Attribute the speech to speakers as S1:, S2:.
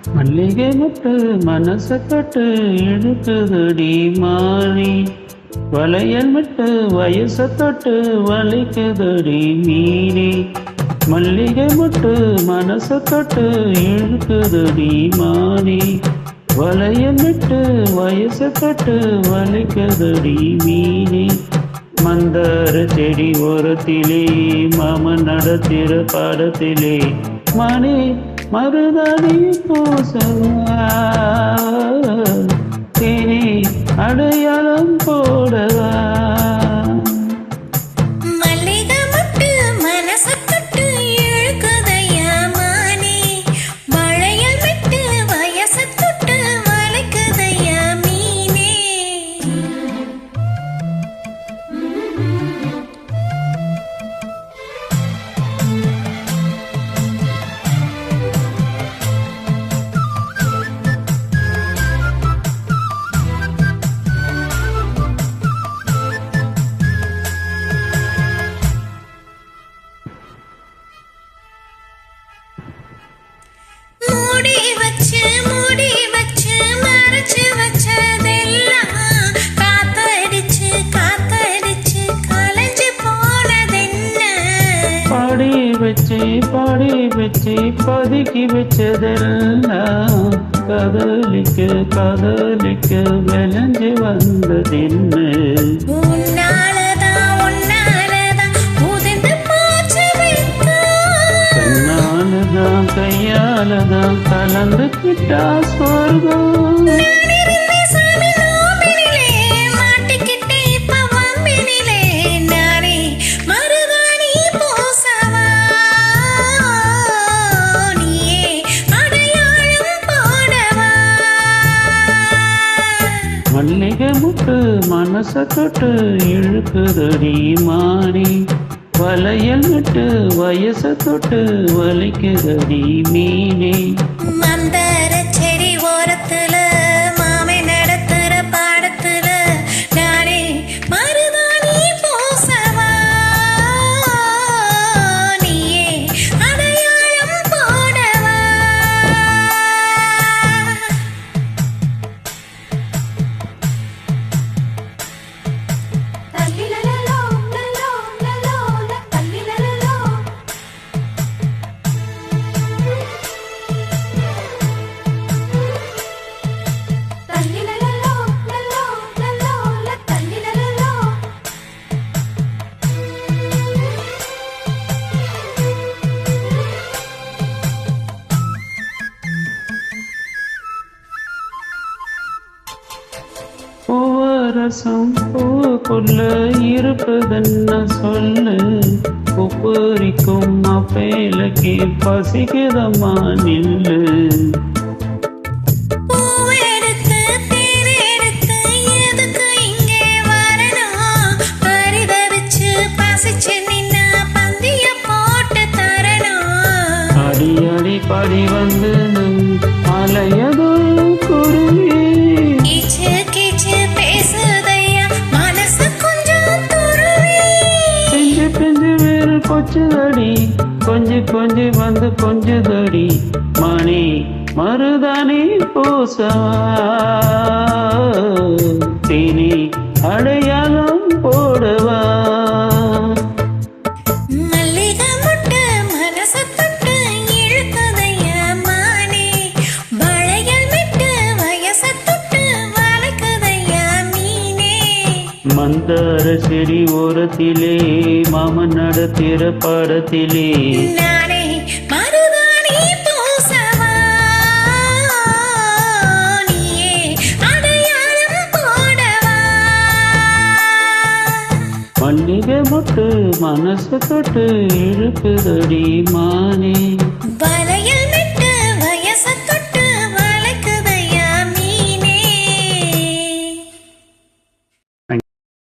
S1: மல்லிகை முட்டு மனச தொட்டு இழுக்குதடி மாறி, வளையல் விட்டு வயச தொட்டு வலிக்குதடி மீறி. மல்லிகை முட்டு மனச தொட்டு இழுக்குதடி மாறி, வளையல் விட்டு வயச தொட்டு வலிக்குதடி மீறி. மந்தார செடி ஓரத்திலே மாமன் நடத்திற பாடத்திலே மணி மருதாணி பூசவா, தேனி அடையாளம் போடவா. பாடி வச்சு பதுக்கி வச்சதெல்லாம் காதலிக்கு காதலிக்கு விளைஞ்சு வந்ததின்னு. கண்ணாலதான் கையாலதான் கலந்துக்கிட்டா சொர்க்கம். மல்லிகை முட்டு மனச தொட்டு இழுக்குதடி மாறி, வளையல் விட்டு வயச தொட்டு வலிக்குதடி மீனே.
S2: மந்தார செடி ஓரத்துல மாமை நடத்துற பாடத்துல நானே மருதாணி பூசவா, நீயே அடையாளம் போடவா.
S1: பூவரசம் பூக்குள்ள இருப்பதென்ன சொல்லு, உப்பரிக்கும் அப்பேலக்கு பசிக்குதம்மா நில்லு. அடி அடி பாடி வந்து மலையதோ குருவி, கொஞ்சுதடி கொஞ்சி கொஞ்சி வந்து கொஞ்சுதடி மணி மருதாணி பூசவா, தேனி அடையாளம் போடவா.
S2: மல்லிகை முட்டு மனச தொட்டு இழுக்குதையா மானே, வளையல் விட்டு வயச தொட்டு வளைக்குதையா மீனே.
S1: மந்தார செடி ஓரத்திலே மாமன் நடத்திற பாடத்திலே
S2: நானே மருதாணி பூசவா, நீயே அடையாளம் போடவா.
S1: மல்லிகை முட்டு மனசு தொட்டு இழுக்குதடி மானே,
S2: வளையல்